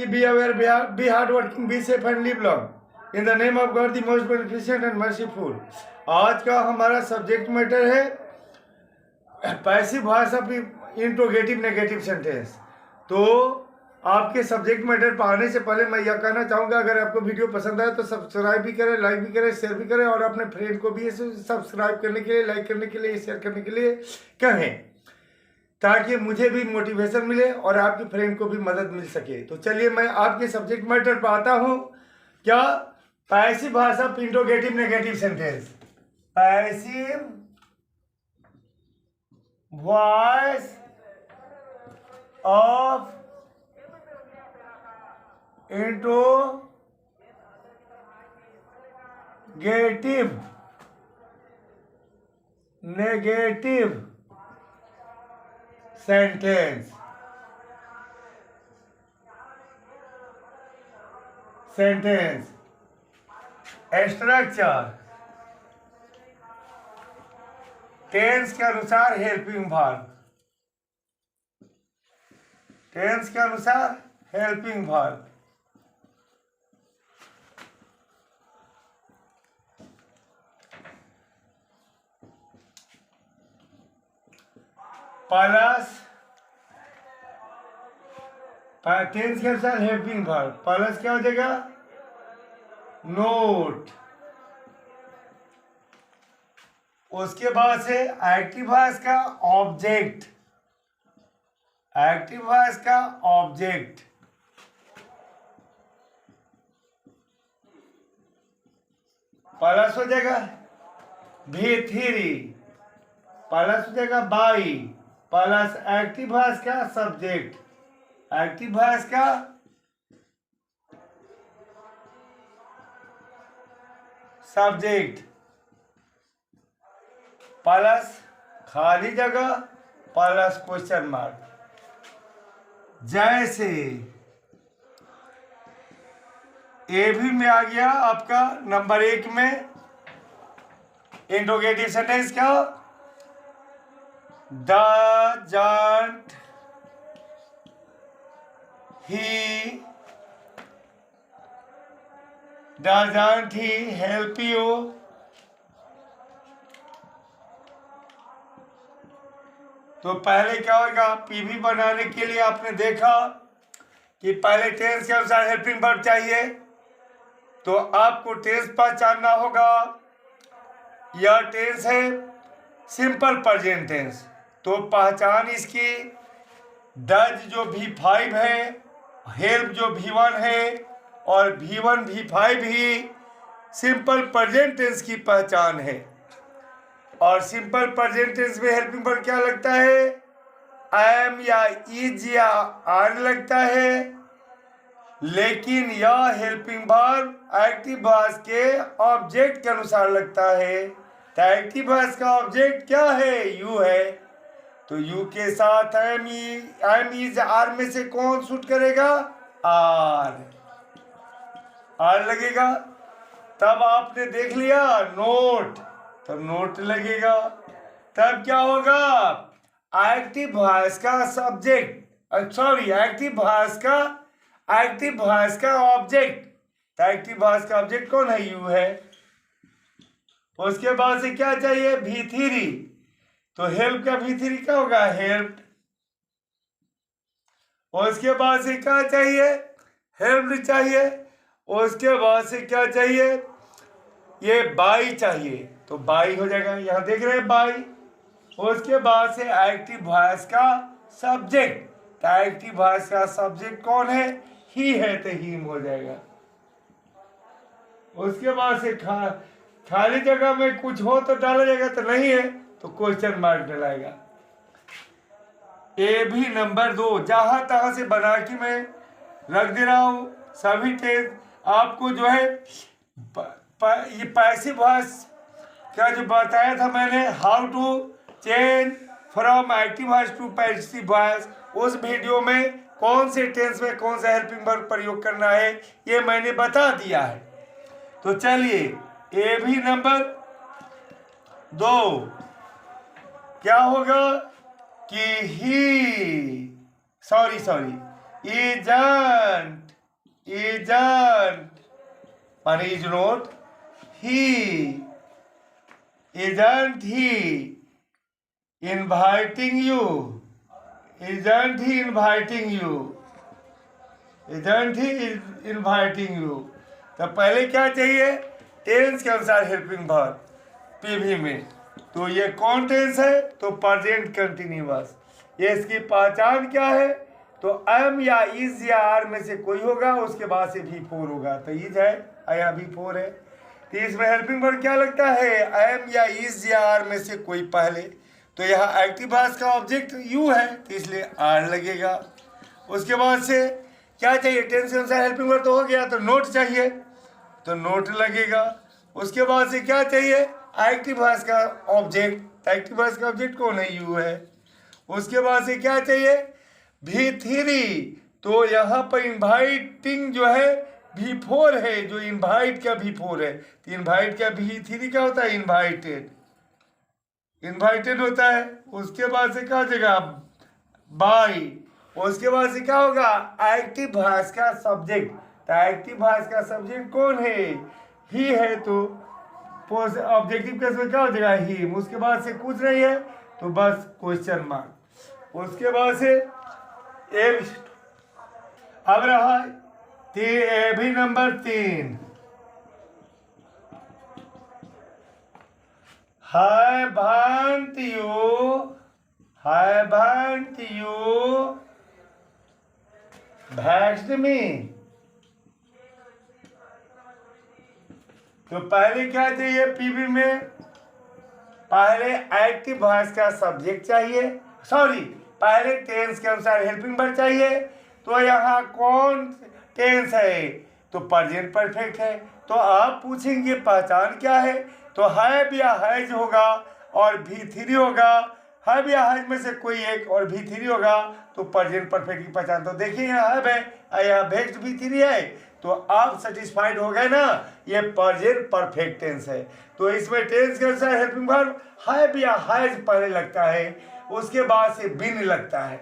be aware, be hardworking, be safe and live long. In the name of God, the most beneficent and merciful. आज का हमारा subject matter है passive voice of interrogative negative sentence. तो आपके subject matter पर आने से पहले मैं यह कहना चाहूँगा, अगर आपको वीडियो पसंद आए तो सब्सक्राइब भी करें, लाइक भी करें, शेयर भी करें और अपने फ्रेंड को भी इसे सब्सक्राइब करने के लिए, लाइक करने के लिए, शेयर करने के लिए कहें, ताकि मुझे भी मोटिवेशन मिले और आपके फ्रेंड को भी मदद मिल सके। तो चलिए मैं आपके सब्जेक्ट मैटर पर आता हूँ। क्या? Passive voice of interrogative negative sentence. Passive voice of interrogative negative sentence. Structure tense के अनुसार हेल्पिंग वर्ब। टेंस के अनुसार हेल्पिंग वर्ब। प्लस टेंस के अनुसार हेल्पिंग वर्ब प्लस क्या हो जाएगा? नोट। उसके बाद से एक्टिव वॉइस का ऑब्जेक्ट। एक्टिव वॉइस का ऑब्जेक्ट प्लस हो जाएगा भी3 प्लस हो जाएगा बाई प्लस एक्टिव वॉइस का सब्जेक्ट। एक्टिव वॉइस का सब्जेक्ट प्लस खाली जगह प्लस क्वेश्चन मार्क। जैसे ए भी में आ गया आपका नंबर 1 में इंट्रोगेटिव सेंटेंस क्या? Doesn't he help you? तो पहले क्या होगा? पीवी बनाने के लिए आपने देखा कि पहले टेंस के अनुसार हेल्पिंग वर्ब चाहिए, तो आपको टेंस पहचानना होगा। यह टेंस है सिंपल प्रेजेंट टेंस, तो पहचान इसकी डज जो V5 है, हेल्प जो V1 है और V1 V5 ही सिंपल प्रेजेंट टेंस की पहचान है। और सिंपल प्रेजेंट टेंस में हेल्पिंग वर्ब क्या लगता है? एम या इज या आर लगता है। लेकिन यह हेल्पिंग वर्ब एक्टिव वॉइस के ऑब्जेक्ट के अनुसार लगता है। तो एक्टिव वॉइस का ऑब्जेक्ट क्या है? यू है। तो यू के साथ एम इज आर में से कौन सूट करेगा? आर लगेगा। तब आपने देख लिया नोट, तो नोट लगेगा। तब क्या होगा? एक्टिव वॉइस का सब्जेक्ट, सॉरी एक्टिव वॉइस का ऑब्जेक्ट। तो एक्टिव वॉइस का ऑब्जेक्ट कौन है? यू है। उसके बाद से क्या चाहिए? V3। तो हेल्प का V3 क्या होगा? हेल्प्ड। उसके बाद से क्या चाहिए? हेल्प्ड चाहिए। उसके बाद से क्या चाहिए? ये बाई चाहिए, तो बाई हो जाएगा। यहां देख रहे हैं बाई। उसके बाद से एक्टिव वॉइस का सब्जेक्ट। तो एक्टिव वॉइस का सब्जेक्ट कौन है? ही है, तो हिम हो जाएगा। उसके बाद से खाली जगह में कुछ हो तो डाला जाएगा, तो नहीं है तो क्वेश्चन मार्क डलाएगा। ए भी नंबर 2 जहां तहां से बना के मैं रख दे रहा हूं। सभी टेस्ट आपको जो है ये पैसिव वॉइस का जो बताया था मैंने, how to change from active voice to passive voice, उस वीडियो में कौन से टेंस में कौन सा हेल्पिंग वर्ब प्रयोग करना है ये मैंने बता दिया है। तो चलिए ए भी नंबर 2 क्या होगा कि ही isn't, माने is not, he, isn't he inviting you, isn't he inviting you, isn't he inviting you। तो पहले क्या चाहिए, टेंस के अनुसार हेल्पिंग वर्ब पीवी में। तो ये कौन टेंस है, तो प्रेजेंट कंटिन्यूअस। ये इसकी पहचान क्या है, तो एम या इज या आर में से कोई होगा, उसके बाद से भी फोर होगा। तो इज है या भी फोर है, तो इसमें हेल्पिंग वर्ब क्या लगता है, एम या इज या आर में से कोई पहले। तो यहाँ एक्टिव वॉइस का ऑब्जेक्ट यू है, तो इसलिए आर लगेगा। उसके बाद से क्या चाहिए, टेंस के अनुसार हेल्पिंग वर्ब तो हो गया, तो नोट चाहिए, तो नोट लगेगा। उसके बाद से क्या चाहिए, एक्टिव वॉइस का ऑब्जेक्ट, एक्टिव वॉइस का ऑब्जेक्ट कौन है, यू है। उसके बाद से क्या चाहिए, भी थ्री, तो यहाँ पर इनवाइटिंग जो है भी फोर है, जो इनवाइट का भी फोर है, तो इनवाइट का भी थ्री क्या होता है, इनवाइटेड, इनवाइटेड होता है। उसके बाद से क्या हो जाएगा, बाई। उसके बाद से क्या होगा, एक्टिव वॉइस का सब्जेक्ट, तो एक्टिव वॉइस का सब्जेक्ट कौन है, ही है, तो ऑब्जेक्टिव केस में क्या हो जाएगा, ही। उसके बाद से कुछ नहीं है, तो बस क्वेश्चन मार्क। उसके बाद से अब रहा भी number 3, haven't you vexed me। तो पहले क्या चाहिए, पीवी में पहले एक्टिव वॉइस का सब्जेक्ट चाहिए, सॉरी पहले टेंस के अनुसार हेल्पिंग वर्ब चाहिए। तो यहाँ कौन टेंस है, तो प्रेजेंट परफेक्ट है। तो आप पूछेंगे पहचान क्या है, तो हैव या हैज होगा और भी थ्री होगा, हैव या हैज में से कोई एक और भी थ्री होगा, तो प्रेजेंट परफेक्ट की पहचान। तो देखिए यहाँ हैव है, यहाँ वेक्स्ड भी थ्री है, तो आप सेटिस्फाइड हो गए ना, ये प्रेजेंट परफेक्ट टेंस है। तो इसमें टेंस के अनुसार हेल्पिंग वर्ब हैव या हैज पहले लगता है, उसके बाद से बीन लगता है।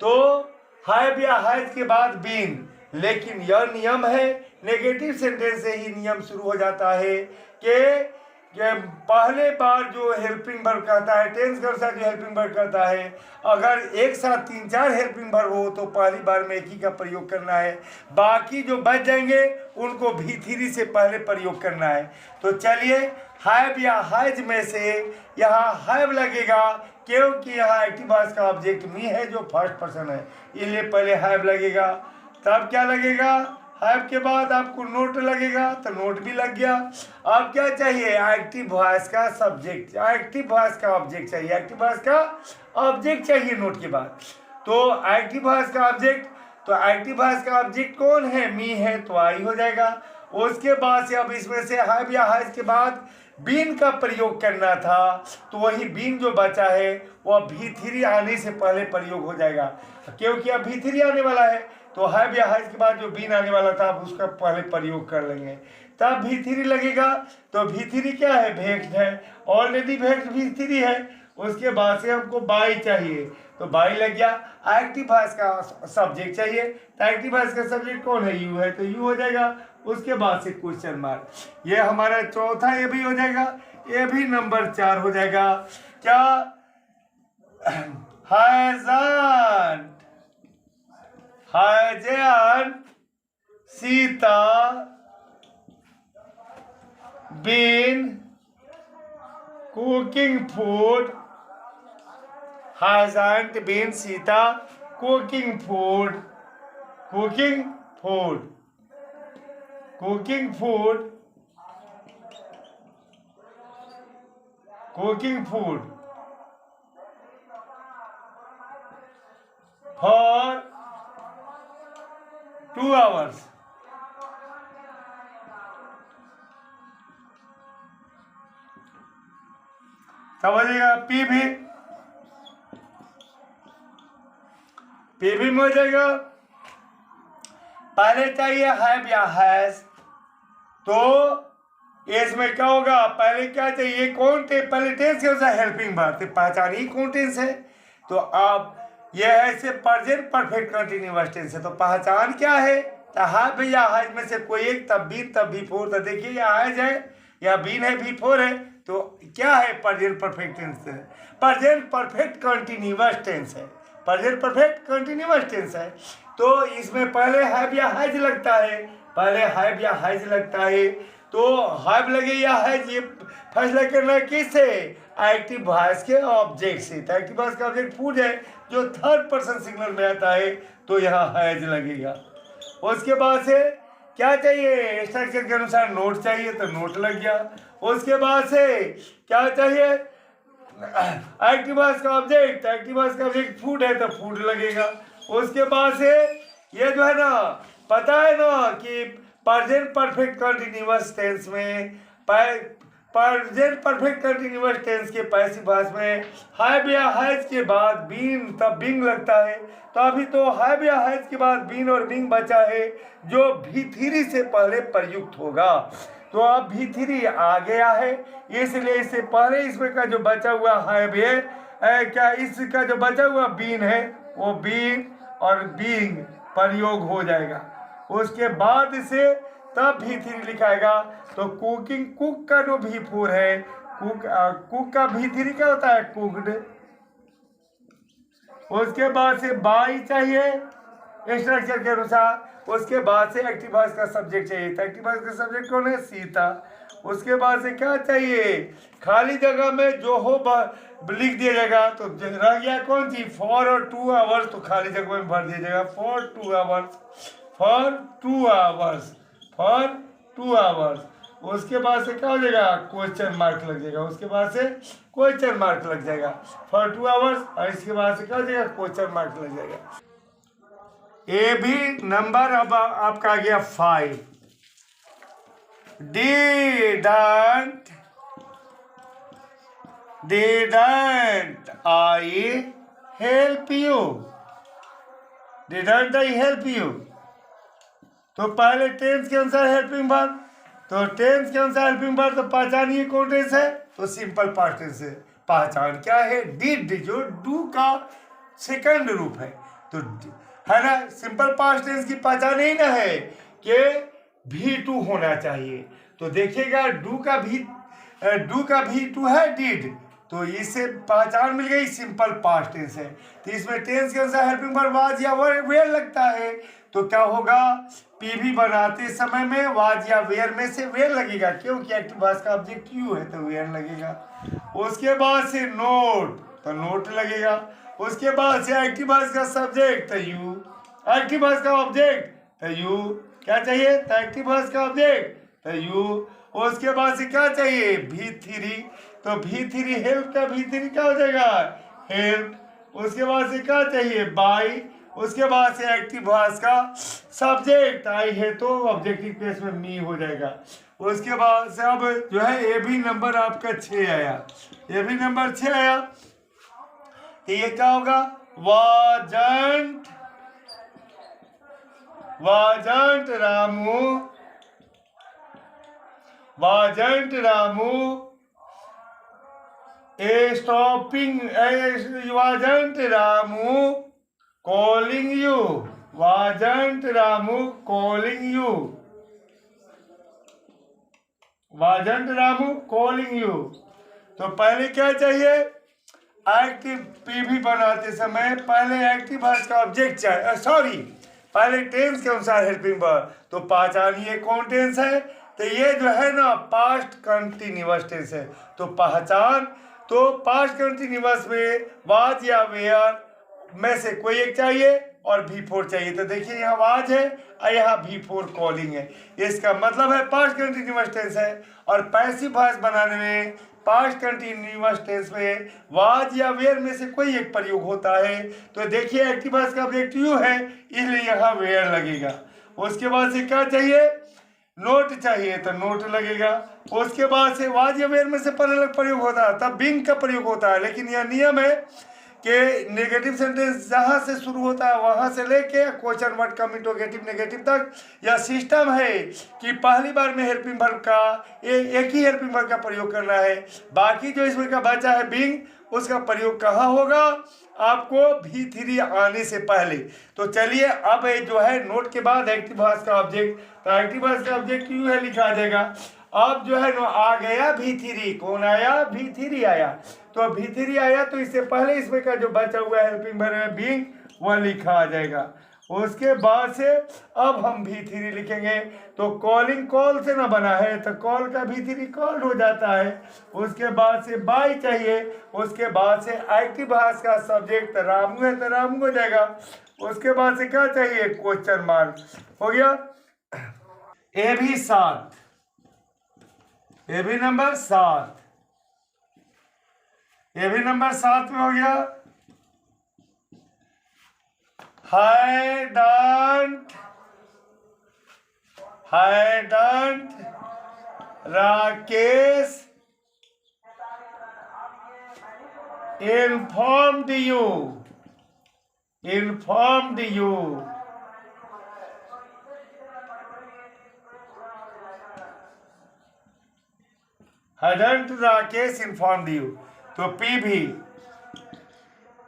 तो हैव या हैज के बाद बीन, लेकिन यह नियम है, नेगेटिव सेंटेंस से ही नियम शुरू हो जाता है कि पहले बार जो हेल्पिंग वर्ब कहता है, टेंस के अनुसार जो हेल्पिंग वर्ब करता है, अगर एक साथ 3-4 हेल्पिंग वर्ब हो तो पहली बार में एक ही का प्रयोग करना है, बाकी जो बच जाएंगे उनको भी थ्री से पहले प्रयोग करना है। तो चलिए हैव या हैज में से यहाँ हैव लगेगा, क्योंकि यहाँ एक्टिव वॉइस का ऑब्जेक्ट मी है जो फर्स्ट पर्सन है, इसलिए पहले हैव लगेगा। तब क्या लगेगा, हैव के बाद आपको नोट लगेगा, तो नोट भी लग गया। अब क्या चाहिए, एक्टिव वॉइस का सब्जेक्ट, एक्टिव वॉइस का ऑब्जेक्ट चाहिए, एक्टिव वॉइस का ऑब्जेक्ट चाहिए नोट के बाद। तो एक्टिव वॉइस का ऑब्जेक्ट, तो एक्टिव वॉइस का ऑब्जेक्ट कौन है, मी है, तो आई हो जाएगा। उसके बाद से अब इसमें से हैव या हैज के बाद बीन का प्रयोग करना था, तो वही बीन जो बचा है वह भी थ्री आने से पहले प्रयोग हो जाएगा, क्योंकि अब भी थ्री आने वाला है। तो हैव या हैज के बाद जो बीन आने वाला था अब उसका पहले प्रयोग कर लेंगे, तब भी थ्री लगेगा। तो भी थ्री क्या है, वेक्स्ड है, ऑलरेडी वेक्स्ड भी थ्री है। उसके बाद से हमको बाई चाहिए, तो बाई लग गया। एक्टिव वॉइस का सब्जेक्ट चाहिए, तो एक्टिव वॉइस का सब्जेक्ट कौन है, यू है, तो यू हो जाएगा। उसके बाद से क्वेश्चन मार्क, ये हमारा चौथा ये भी हो जाएगा, ये भी नंबर 4 हो जाएगा। क्या, hasn't Sita been cooking food, hasn't been Sita cooking food, cooking food, cooking food, cooking food for 2 hours। समझिएगा, पी भी में हो जाएगा। पहले चाहिए हैव या हैज, तो इसमें क्या होगा, पहले क्या चाहिए, कौन टेंस, पहले टेंस के अनुसार हेल्पिंग वर्ब, पहचान ही कौन टेंस है। तो आप ये है इसे प्रेजेंट परफेक्ट कंटिन्यूअस टेंस है। तो पहचान क्या है? तो हैव या हैज में से कोई एक, तब बीन तब भी फोर। तो देखिए या हैज है या बीन है, भी फोर है, तो क्या है? प्रेजेंट परफेक्ट टेंस है, प्रेजेंट परफेक्ट कंटिन्यूअस टेंस है, प्रेजेंट परफेक्ट कंटिन्यूअस टेंस है। तो इसमें पहले हैव या हैज लगता है, पहले हैव या हैज लगता है। तो हैव लगे या हैज, ये फैसला करना है किससे? एक्टिव वॉइस के ऑब्जेक्ट से। तो एक्टिव वॉइस का ऑब्जेक्ट फूड है जो थर्ड पर्सन सिंगुलर में आता है, तो यहाँ हैज लगेगा। उसके बाद से क्या चाहिए? स्ट्रक्चर के अनुसार नोट चाहिए, तो नोट लग गया। उसके बाद से क्या चाहिए? एक्टिव वॉइस का ऑब्जेक्ट, एक्टिव वॉइस का ऑब्जेक्ट फूड है, तो फूड लगेगा। उसके बाद से ये जो है ना, पता है ना कि प्रेजेंट परफेक्ट कंटिन्यूअस टेंस में, प्रेजेंट परफेक्ट कंटिन्यूअस टेंस के पैसिव वॉइस में हैव या हैज के बाद बीन तब बिंग लगता है। तो अभी तो हैव या हैज के बाद बीन और बिंग बचा है, जो भी3 से पहले प्रयुक्त होगा। तो अब भी3 आ गया है, इसलिए इससे पहले इसमें का जो बचा हुआ हैव है, क्या इसका जो बचा हुआ बीन है, वो बीन और बींग प्रयोग हो जाएगा। उसके बाद से तब भी3 लिखाएगा। तो कुकिंग, कुक का जो भी4 है, कुक का भी3 क्या होता है? कुक्ड। उसके बाद से बाई चाहिए स्ट्रक्चर के अनुसार। उसके बाद से एक्टिव वॉइस का सब्जेक्ट चाहिए। तो एक्टिव वॉइस का सब्जेक्ट कौन है? सीता। उसके बाद से क्या चाहिए? खाली जगह में जो हो लिख दिया जाएगा। तो रह गया कौन सी? फॉर और 2 आवर्स, तो खाली जगह में भर दिया जाएगा for 2 hours, for 2 hours, for 2 hours. उसके बाद से क्या हो जाएगा? क्वेश्चन मार्क लग जाएगा। उसके बाद से क्वेश्चन मार्क लग जाएगा फॉर 2 आवर्स, और इसके बाद से क्या हो जाएगा? क्वेश्चन मार्क लग जाएगा। ए भी नंबर अब आपका आ गया 5। Didn't I help you? Didn't I help you? तो पहले टेंस के अनुसार हेल्पिंग वर्ब, तो टेंस के अनुसार हेल्पिंग वर्ब, तो पहचानिए कौन टेंस है? तो सिंपल पास्ट टेंस है। पहचान क्या है? डिड, जो डू का सेकंड रूप है, तो है ना। सिंपल पास्ट टेंस की पहचान ही ना है कि भी2 होना चाहिए। तो देखिएगा डू का भी2 है डिड, तो इससे पहचान मिल गई सिंपल पास्ट टेंस है। तो इसमें टेंस के अनुसार हेल्पिंग वर्ब वाज या वेयर लगता है, तो क्या होगा? पीवी बनाते समय में वाज या वेयर में से वेयर लगेगा, क्योंकि एक्टिव वॉइस का ऑब्जेक्ट यू है, तो वेयर लगेगा। उसके बाद से नोट, तो नोट लगेगा। उसके बाद से एक्टिव वॉइस का सब्जेक्ट, तो यू, एक्टिव वॉइस का ऑब्जेक्ट, तो यू। क्या चाहिए? तो एक्टिव वॉइस का ऑब्जेक्ट, तो यू। उसके बाद से क्या चाहिए? भी3, तो भी3 हेल्प का भी3 क्या हो जाएगा? हेल्प। उसके बाद से क्या चाहिए? बाई। उसके बाद से एक्टिव वॉइस का सब्जेक्ट आई है, तो ऑब्जेक्टिव केस में मी हो जाएगा। उसके बाद से अब जो है ए भी नंबर आपका 6 आया, ए भी नंबर 6 आया, तो ये क्या होगा? Wasn't Ramu stopping, wasn't Ramu calling you, wasn't Ramu calling you, wasn't Ramu calling you. तो पहले क्या चाहिए? एक्टिव पीवी बनाते समय पहले एक्टिव वॉइस का ऑब्जेक्ट चाहिए, सॉरी, पहले टेंस के अनुसार हेल्पिंग वर्ब। तो पहचानिए कौन टेंस है? तो ये जो है ना पास्ट कंटिन्यूअस टेंस है। तो पहचान, तो पास्ट कंटिन्यूअस में वाज या वेयर में से कोई एक चाहिए और भी4 चाहिए। तो देखिए यहाँ वाज है और यहाँ भी4 कॉलिंग है, इसका मतलब है पास्ट कंटिन्यूअस टेंस है। और पैसिव वॉइस बनाने में पास्ट कंटिन्यूअस टेंस में वाज या वेयर में से कोई एक प्रयोग होता है। तो देखिए एक्टिव वॉइस का ऑब्जेक्ट यू है, इसलिए यहाँ वेयर लगेगा। उसके बाद से क्या चाहिए? नोट चाहिए, तो नोट लगेगा। उसके बाद से वाज या वेयर में से पहले प्रयोग होता है, तब बिंग का प्रयोग होता है। लेकिन यह नियम है कि नेगेटिव सेंटेंस जहाँ से शुरू होता है वहाँ से लेके क्वेश्चन वर्ड कम इंटरोगेटिव नेगेटिव तक यह सिस्टम है कि पहली बार में हेल्पिंग वर्ब का एक ही हेल्पिंग वर्ब का प्रयोग करना है। बाकी जो इसमें का बचा है बीइंग, उसका प्रयोग कहाँ होगा? आपको V3 आने से पहले। तो चलिए अब जो है नोट के बाद एक्टिव वॉइस का ऑब्जेक्ट, तो एक्टिव वॉइस का ऑब्जेक्ट क्यों है लिखा जाएगा। अब जो है आ गया V3, कौन आया? V3 आया। तो V3 आया तो इससे पहले इसमें का जो बचा हुआ हेल्पिंग वर्ब है बीइंग, वह लिखा आ जाएगा। उसके बाद से अब हम V3 लिखेंगे। तो कॉलिंग कॉल से ना बना है तो कॉल का V3 कॉल्ड हो जाता है। उसके बाद से बाय चाहिए। उसके बाद से एक्टिव वॉइस का सब्जेक्ट रामू है तो रामू हो जाएगा। उसके बाद से क्या चाहिए? क्वेश्चन मार्क हो गया। ए भी 7, ए भी नंबर 7, ए भी नंबर 7 में हो गया। hadn't Rakesh informed you hadn't Rakesh informed you। तो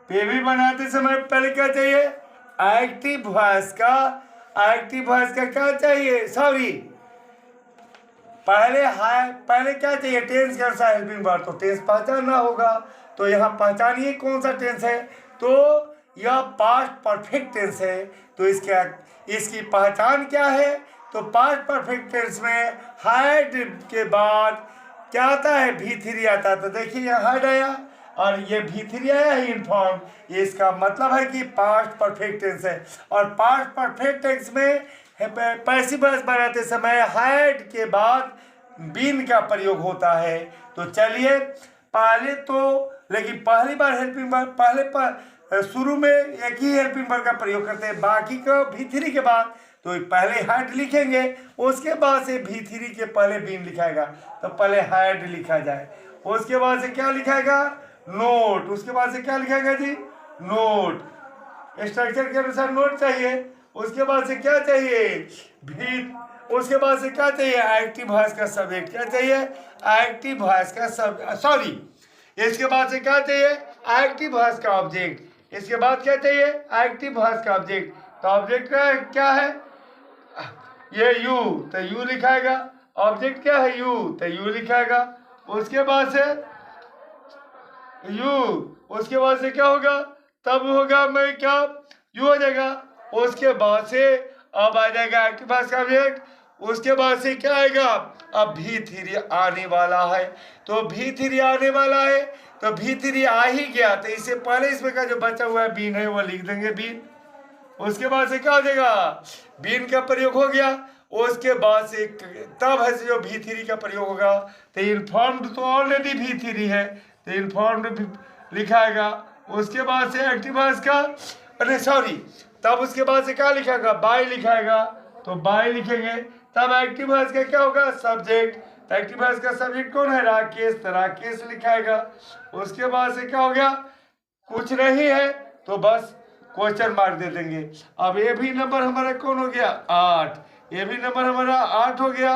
पीवी बनाते समय पहले क्या चाहिए? एक्टिव वॉइस का क्या चाहिए? सॉरी, पहले क्या चाहिए? टेंस के अनुसार हेल्पिंग वर्ब। तो टेंस पहचानना होगा। तो यहाँ पहचानिए कौन सा टेंस है। तो यह पास्ट परफेक्ट टेंस है। तो इसकी पहचान क्या है? तो पास्ट परफेक्ट टेंस में हैड के बाद क्या आता है? V3 आता है। तो देखिए यहाँ हैड आया और ये V3 आया है इन्फॉर्म। इसका मतलब है कि पास्ट परफेक्ट टेंस है। और पास्ट परफेक्ट टेंस में पैसिव वॉइस बनाते समय हैड के बाद बीन का प्रयोग होता है। तो चलिए पहले तो, लेकिन पहली बार हेल्पिंग वर्ब शुरू में एक ही हेल्पिंग वर्ब का प्रयोग करते हैं। बाकी का V3 के बाद तो पहले हैड लिखेंगे, उसके बाद से V3 के पहले बीन लिखाएगा। तो पहले हैड लिखा जाए, उसके बाद से क्या लिखाएगा? नोट। उसके बाद से क्या लिखाएगा जी? नोट। स्ट्रक्चर के अनुसार नोट चाहिए। उसके बाद से क्या चाहिए? उसके बाद से क्या चाहिए? एक्टिव वॉइस का सब्जेक्ट। क्या चाहिए? एक्टिव वॉइस का सॉरी, इसके बाद से क्या चाहिए? एक्टिव वॉइस का ऑब्जेक्ट। इसके बाद क्या चाहिए? एक्टिव वॉइस का ऑब्जेक्ट। तो ऑब्जेक्ट क्या है? ये यू, तो यू लिखाएगा। ऑब्जेक्ट क्या है? यू, तो यू लिखाएगा। उसके बाद से यू, उसके बाद से क्या होगा? तब होगा मैं क्या? यू हो जाएगा। उसके बाद से अब आ जाएगा एक्टिव वॉइस का ऑब्जेक्ट। उसके बाद से क्या आएगा? अब V3 आने वाला है। तो V3 आने वाला है तो V3 आ ही गया। तो इससे पहले इसमें का जो बचा हुआ है बीन है वो लिख देंगे बीन। उसके बाद से क्या हो जाएगा? बीन का प्रयोग हो गया। उसके बाद से तब है जो V3 का प्रयोग होगा। तो इन्फॉर्म्ड तो ऑलरेडी V3 है, तो इन्फॉर्म्ड लिखाएगा। उसके बाद से एक्टिव वॉइस का, अरे सॉरी, तब उसके बाद से क्या लिखाएगा? बाय लिखाएगा। तो बाय लिखेंगे। तब एक्टिव वॉइस का क्या होगा? सब्जेक्ट। एक्टिव वॉइस का सब्जेक्ट कौन है? राकेश, तो राकेश लिखाएगा। उसके बाद से क्या हो गया? कुछ नहीं है तो बस क्वेश्चन मार्क दे देंगे। अब ए भी नंबर हमारा कौन हो गया? 8। ए भी नंबर हमारा 8 हो गया।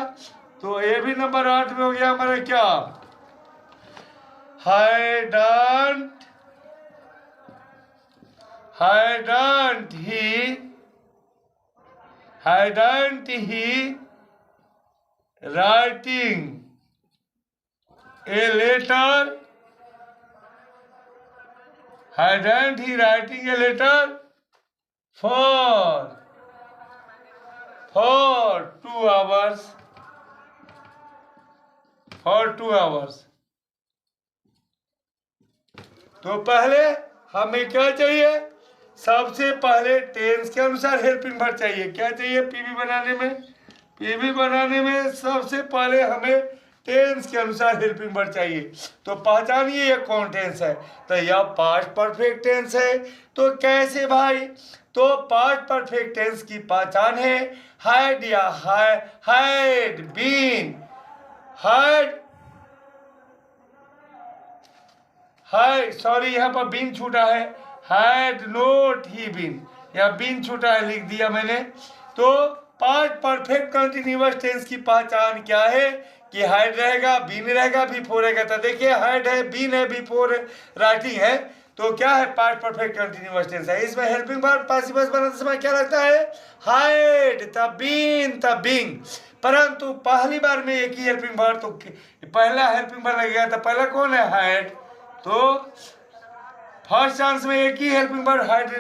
तो ए भी नंबर 8 में हो गया हमारा क्या? hadn't he writing a letter? Hadn't he writing a letter for 2 hours? For 2 hours। तो पहले हमें क्या चाहिए? सबसे पहले टेंस के अनुसार हेल्पिंग वर्ब चाहिए। क्या चाहिए? पीवी बनाने में, पीवी बनाने में सबसे पहले हमें टेंस के अनुसार हेल्पिंग वर्ब चाहिए। तो पहचानिए ये कौन टेंस है? तो यह पास्ट परफेक्ट टेंस है। तो कैसे भाई? तो पास्ट परफेक्ट टेंस की पहचान है हैड या हैड बीन, हैड हाय सॉरी यहाँ पर बीन छूटा है, हैड नोट ही बीन, या बीन छूटा है लिख दिया मैंने। तो पास्ट परफेक्ट कंटिन्यूअस टेंस की पहचान क्या है कि हैड रहेगा, बीन रहेगा, बिफोर रहेगा। तो देखिए हैड है, बीन है, बिफोर राइटिंग है, तो क्या है पास्ट परफेक्ट कंटिन्यूअस टेंस है। इसमें हेल्पिंग वर्ब पासिव वॉइस बनाते समय क्या लगता है, हैड, तब बीन, तब बीइंग। परंतु पहली बार में एक ही हेल्पिंग वर्ब, तो पहला हेल्पिंग वर्ब लगेगा, तो पहला कौन है, हैड। तो फर्स्ट चांस में एक ही हेल्पिंग वर्ब हैड,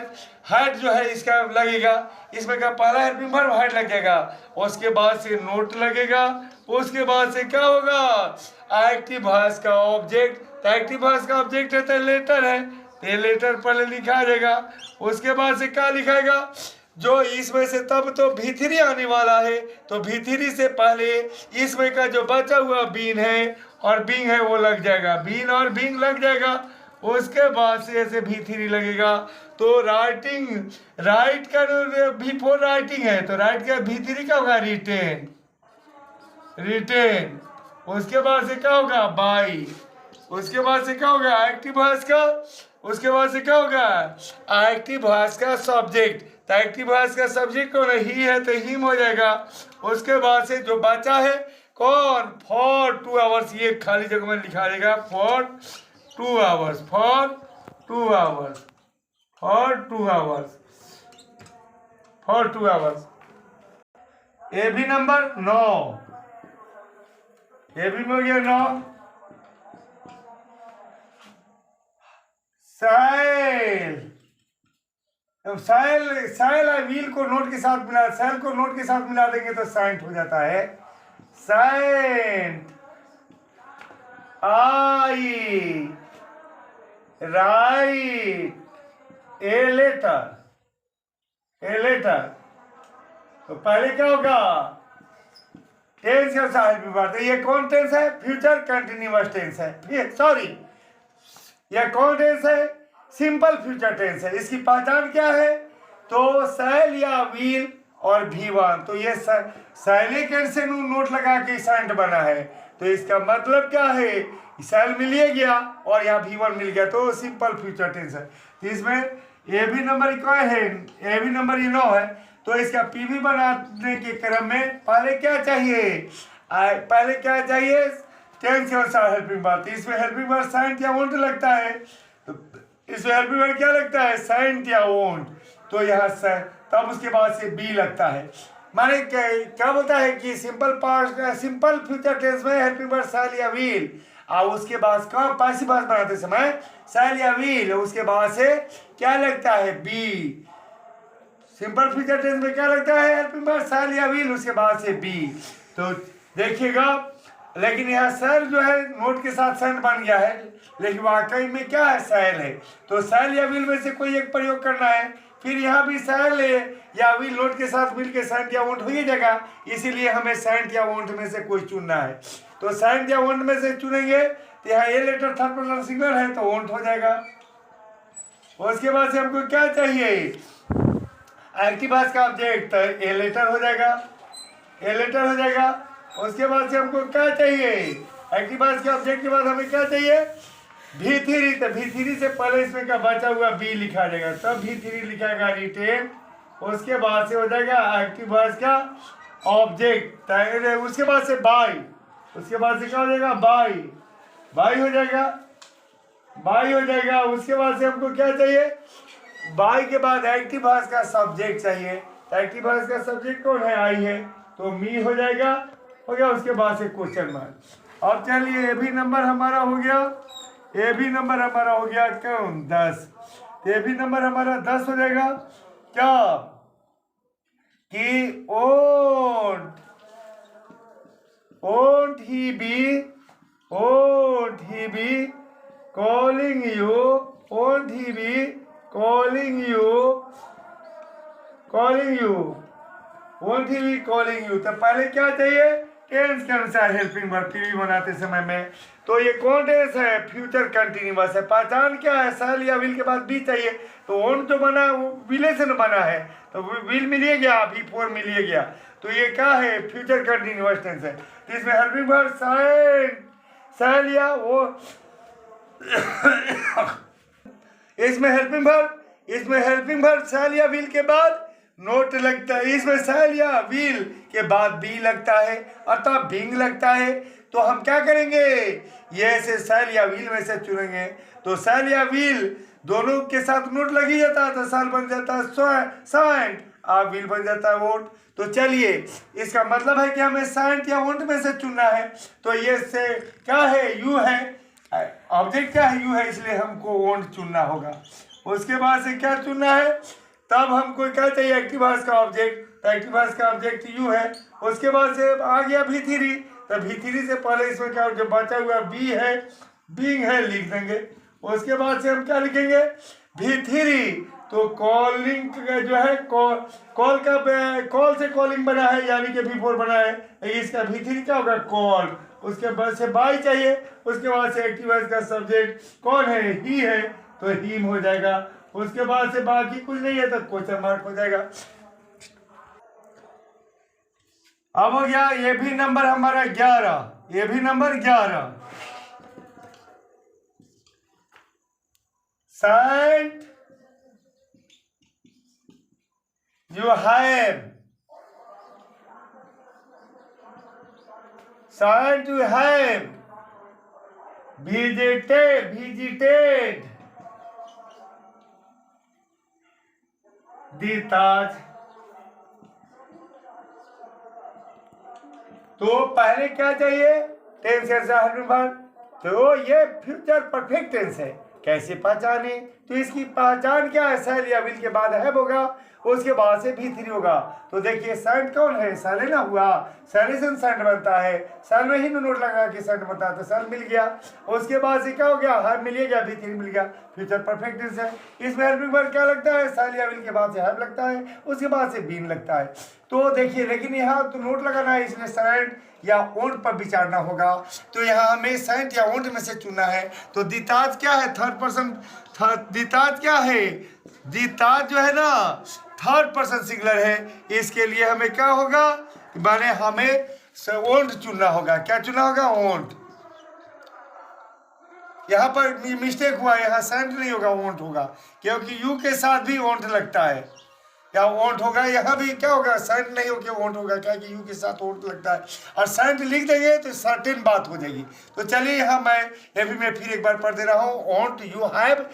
हैड जो है इसका लगेगा, इसमें का पहला हेल्पिंग वर्ब हैड लगेगा, उसके बाद से नोट लगेगा, उसके बाद से क्या होगा, एक्टिव वॉइस का ऑब्जेक्ट। तो एक्टिव वॉइस का ऑब्जेक्ट है तो लेटर है, तो ये लेटर पहले लिखा जाएगा, उसके बाद से क्या लिखाएगा, जो इसमें से तब तो भीतरी आने वाला है, तो भीतरी से पहले इसमें का जो बचा हुआ बीन है और बींग है वो लग जाएगा, बीन और बींग लग जाएगा, उसके बाद से ऐसे भी3 लगेगा। तो राइटिंग, राइट का बिफोर राइटिंग है, तो राइट का भी3 क्या होगा, रिटेन, रिटेन। उसके बाद से क्या होगा, बाई। उसके बाद से क्या होगा, एक्टिव वॉइस का। उसके बाद से क्या होगा, एक्टिव वॉइस का सब्जेक्ट। तो एक्टिव वॉइस का सब्जेक्ट कौन है, ही है, तो हिम हो जाएगा। उसके बाद से जो बचा है कौन, फॉर 2 आवर्स, ये खाली जगह में लिखा जाएगा, for 2 hours, for 2 hours, for 2 hours, for 2 hours. A भी नंबर 9, ये भी हो गया 9। साइल, साइल, साइल और व्हील को नोट के साथ मिला, साइल को नोट के साथ मिला देंगे तो साइंट हो जाता है, साइंट। I write a letter, a letter. तो पहले क्या होगा, टेंस के साथ भी बात है, ये कौन टेंस है, फ्यूचर कंटिन्यूअस टेंस है, सॉरी यह कौन टेंस है, सिंपल फ्यूचर टेंस है। इसकी पहचान क्या है, तो सैल या व्हील और भी1, तो ये सैले के से नोट लगा के साइंट बना है, तो इसका मतलब क्या है, सैल मिल गया और यहाँ भी1 मिल गया, तो सिंपल फ्यूचर टेंस है। तो इसमें ए भी नंबर क्या है, ए भी नंबर 9 है, तो इसका पीवी बनाने के क्रम में पहले क्या चाहिए, पहले क्या चाहिए, टेंस के अनुसार हेल्पिंग वर्ब। इसमें हेल्पिंग वर्ब साइंट या वोंट लगता है, तो इसमें हेल्पिंग वर्ब क्या लगता है, साइंट या वोंट, तो यहाँ से तब उसके बाद से बी लगता है। माने क्या बोलता है कि simple past, simple future tense में हेल्पिंग वर्ब शैल या विल, और उसके बाद का पैसिव वॉइस बनाते समय शैल या विल, उसके बाद से क्या लगता है, बी। सिंपल फ्यूचर टेंस में क्या लगता है, हेल्पिंग वर्ब शैल या विल, उसके बाद से बी। तो देखिएगा, लेकिन यहाँ शैल जो है नोट के साथ सेंट बन गया है, लेकिन वाकई में क्या है, शैल है, तो शैल या विल में से कोई एक प्रयोग करना है। फिर यहाँ भी शैल है या विल नोट के साथ मिलकर सेंट या वोंट हो ही जाएगा, इसीलिए हमें सेंट या वोंट में से कोई चुनना है। तो सेंट या वोंट में से चुनेंगे, तो यहाँ a letter third person singular है, तो वोंट हो जाएगा। उसके बाद से हमको क्या चाहिए, एक्टिव वॉइस का ऑब्जेक्ट, तो ए लेटर हो जाएगा, ए लेटर हो जाएगा। उसके बाद से हमको क्या चाहिए, एक्टिव वॉइस के ऑब्जेक्ट के बाद हमें क्या चाहिए, भी3, तो भी3 से पहले इसमें का बचा हुआ बी लिखा जाएगा, तब भी3 लिखाएगा, रिटेन। उसके बाद से हो जाएगा एक्टिव वॉइस का ऑब्जेक्ट, उसके बाद से बाई, उसके बाद से क्या हो जाएगा, बाई, बाई हो जाएगा, बाई हो जाएगा। उसके बाद से हमको क्या चाहिए, बाई के बाद एक्टिव वॉइस का सब्जेक्ट चाहिए, तो एक्टिव वॉइस का सब्जेक्ट कौन है, आई है, तो मी हो जाएगा, हो गया। उसके बाद से क्वेश्चन मार्क। अब चलिए ए भी नंबर हमारा हो गया, ए भी नंबर हमारा हो गया कौन, 10। ए भी नंबर हमारा 10 हो जाएगा, क्या कि won't, won't he be, won't he be calling you, won't he be calling you, calling you, won't he be calling you. तो पहले क्या चाहिए, टेंस के अनुसार हेल्पिंग वर्ब पीवी बनाते समय में, तो ये कौन टेंस है, फ्यूचर कंटिन्यूअस है। पहचान क्या है, शैल या विल के बाद बी चाहिए, तो वोंट जो बना वो विले से बना है, तो विल मिल गया, भी4 मिल गया, तो ये क्या है, फ्यूचर कंटिन्यूअस टेंस है। तो इसमें हेल्पिंग वर्ब शैल या वो इसमें हेल्पिंग वर्ब शैल या विल के बाद नोट लगता है, इसमें शैल या विल के बाद बी लगता है अर्थात बीइंग लगता है। तो हम क्या करेंगे, ये से शैल या विल में से चुनेंगे। तो शैल या विल दोनों के साथ नोट लग ही जाता है, तो शैल बन जाता है साइंट और विल बन जाता है वोट। तो चलिए, इसका मतलब है कि हमें साइंट या वोंट में से चुनना है। तो ये से क्या है, यू है, ऑब्जेक्ट क्या है, यू है, इसलिए हमको वोंट चुनना होगा। उसके बाद से क्या चुनना है, तब हमको क्या चाहिए, एक्टिव वॉइस का ऑब्जेक्ट। तो एक्टिव वॉइस का ऑब्जेक्ट यू है। उसके बाद से आ गया V3। तो V3 से पहले इसमें क्या जो बचा हुआ बी है, बीइंग है, लिख देंगे। उसके बाद से हम क्या लिखेंगे, V3। तो कॉलिंग जो है कॉल से कॉलिंग बना है, यानी कि V4 बना है, इसका V3 क्या होगा, कॉल। उसके बाद से बाई चाहिए। उसके बाद से एक्टिव वॉइस का सब्जेक्ट कौन है, ही है, तो हिम हो जाएगा। उसके बाद से बाकी कुछ नहीं है तो क्वेश्चन मार्क हो जाएगा। अब हो गया ये भी नंबर हमारा 11, ये भी number 11। Sent you have, sent you have visited the Taj। तो पहले क्या चाहिए, टेंस ऐसा हेल्पिंग वर्ब। तो ये फ्यूचर परफेक्ट टेंस है, कैसे पहचाने, तो इसकी पहचान क्या है, शैल या विल के बाद हैव होगा, उसके बाद से V3 होगा। तो देखिए सेंट कौन है, शैल है ना हुआ, शैल से सेंट बनता है, शैल में ही नोट लगा के सेंट बनता है, तो शैल मिल गया। उसके बाद से क्या हो गया, हैव मिल गया, V3 मिल गया, फ्यूचर परफेक्ट टेंस है। इसमें हेल्पिंग वर्ब क्या लगता है, शैल या विल के बाद से हैव लगता है, उसके बाद से बीन लगता है। तो देखिए, लेकिन यहाँ तो नोट लगाना है, इसलिए सेंट या ओंट पर विचारना होगा। तो यहाँ हमें सेंट या ओंट में से चुनना है। तो दिताज क्या है, थर्ड पर्सन, दिताज क्या है, दिताज जो है ना थर्ड पर्सन सिंगुलर है। इसके लिए हमें क्या होगा, माने हमें ओंट चुनना होगा। क्या चुनना होगा, ओंट। यहाँ पर मिस्टेक हुआ, यहाँ सेंट नहीं होगा, ओंट होगा, क्योंकि यू के साथ भी ओंट लगता है, या ओंट होगा। यहाँ भी क्या होगा, सेंट नहीं होगा, ओंट होगा, क्या कि यू के साथ ओंट लगता है। और सेंट लिख देंगे तो सर्टेन बात हो जाएगी। तो चलिए, यहाँ मैं ये भी मैं फिर एक बार पढ़ दे रहा हूँ, won't you have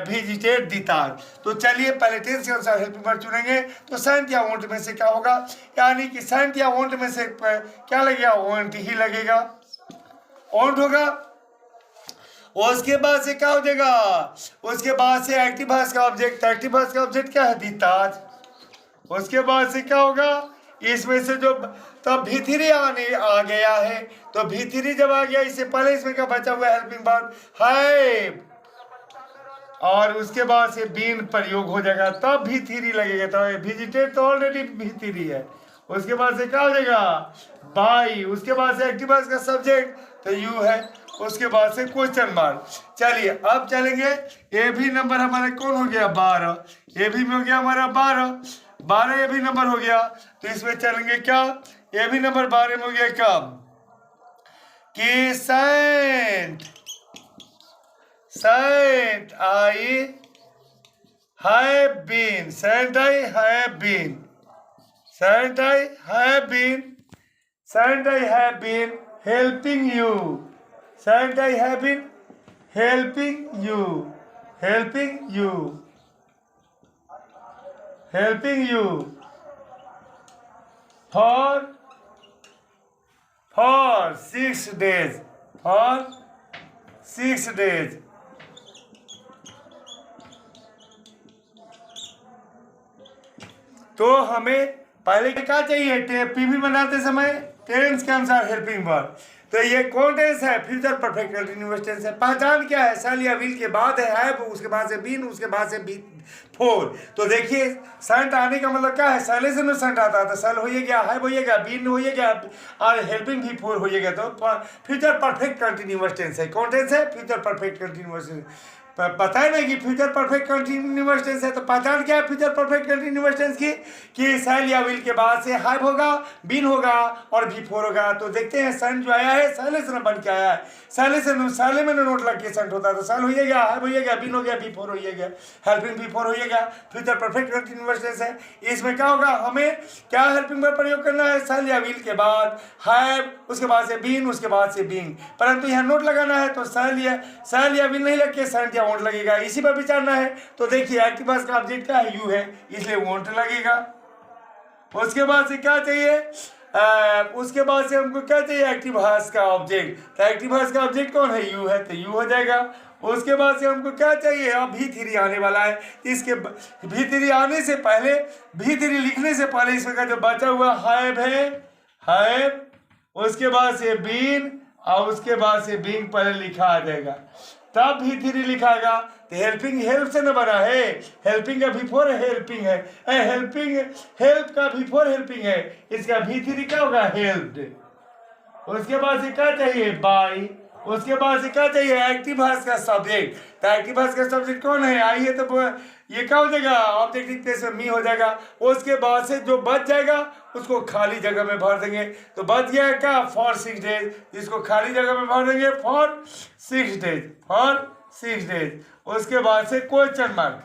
visited the Taj. तो चलिए, पहले टेंस के अनुसार हेल्पिंग वर्ब चुनेंगे। तो सेंट या ओंट में से क्या होगा, यानी कि सेंट या ओंट में से क्या लगेगा, ओंट ही लगेगा, ओंट होगा। उसके बाद से क्या हो जाएगा, उसके बाद से एक्टिव वॉइस का ऑब्जेक्ट, एक्टिव वॉइस का ऑब्जेक्ट क्या है, द ताज। उसके बाद से क्या होगा, इसमें से जो तब V3 आने आ गया है। तो V3 जब आ गया, इससे पहले इसमें क्या बचा हुआ है, हेल्पिंग वर्ब हैव, और उसके बाद से बीन प्रयोग हो जाएगा, तब V3 लगेगा। तो विजिटेड तो ऑलरेडी V3 है। उसके बाद से क्या हो जाएगा, बाई। उसके बाद से एक्टिव वॉइस का सब्जेक्ट तो यू है। उसके बाद से क्वेश्चन मार्क। चलिए, अब चलेंगे, ए भी नंबर हमारा कौन हो गया, 12। ए भी में हो गया हमारा 12 ए भी नंबर हो गया। तो इसमें चलेंगे क्या, ए भी नंबर 12 में हो गया कब, कि sent I have been, sent I have been, sent I have been, sent I have been helping you, sent I have been helping you, helping you, helping you for 6 days, for 6 days। तो हमें पहले क्या चाहिए, PV बनाते समय tense के अनुसार helping verb. तो ये कौन टेंस है, फ्यूचर परफेक्ट कंटीन्यूअस टेंस है। पहचान क्या है, शैल या विल के बाद है, उसके बाद से बीन, उसके बाद से B4। तो देखिए, सेंट आने का मतलब क्या है, शैले से सेंट आता था, शैल होइएगा, है होइएगा, बीन होइएगा, और हेल्पिंग V4 होइएगा। तो फ्यूचर परफेक्ट कंटीन्यूअस टेंस है। कौन टेंस है, फ्यूचर परफेक्ट कंटीन्यूअस पता है ना कि फ्यूचर परफेक्ट कंटिन्यूअस टेंस है, तो पहचान क्या है फ्यूचर परफेक्ट कंटिन्यूअस टेंस की, कि शैल या विल के बाद से हैव होगा, बीन होगा और बिफोर होगा। तो देखते हैं सन जो आया है शैले से बन के आया है, शैले में नोट लग के सेंट होता है, तो शैल हो गया, हैव हो गया, बीन हो गया, बिफोर हो गया, हेल्पिंग बिफोर हो गया, फ्यूचर परफेक्ट कंटिन्यूअस टेंस है। इसमें क्या होगा, हमें क्या हेल्पिंग वर्ब प्रयोग करना है, शैल या विल के बाद हैव, उसके बाद से बीन, उसके बाद से बीइंग, परंतु यहाँ नोट लगाना है तो शैल या विल नहीं लग के सेंट या वोंट लगेगा, इसी पर विचारना है। तो देखिए एक्टिव वॉइस का ऑब्जेक्ट क्या है, यू है, इसलिए वोंट लगेगा। उसके बाद से क्या चाहिए, उसके बाद से हमको क्या चाहिए, एक्टिव वॉइस का ऑब्जेक्ट, तो एक्टिव वॉइस का ऑब्जेक्ट कौन है, यू है, तो यू हो जाएगा। उसके बाद से हमको क्या चाहिए, अब भी3 आने वाला है, इसके भी3 आने से पहले, भी3 लिखने से पहले इसमें का जो बचा हुआ हैव है, हैव, उसके बाद से बीन और उसके बाद से बीइंग पहले लिखा आ जाएगा, तब भी3 लिखाएगा। तो हेल्पिंग हेल्प से न बना है, हेल्पिंग का बिफोर हेल्पिंग है, हेल्पिंग हेल्प का बिफोर हेल्पिंग है, इसका भी3 क्या होगा, हेल्प्ड। उसके बाद से क्या चाहिए, बाय, उसके बाद से क्या चाहिए, एक्टिव वॉइस का सब्जेक्ट, तो एक्टिव वॉइस का सब्जेक्ट कौन है, आई है, तो ये क्या हो जाएगा, ऑब्जेक्टिव प्लेस में मी हो जाएगा। उसके बाद से जो बच जाएगा उसको खाली जगह में भर देंगे, तो बच गया क्या, फॉर 6 डेज, इसको खाली जगह में भर देंगे फॉर 6 डेज, फॉर 6 डेज। उसके बाद से क्वेश्चन मार्क,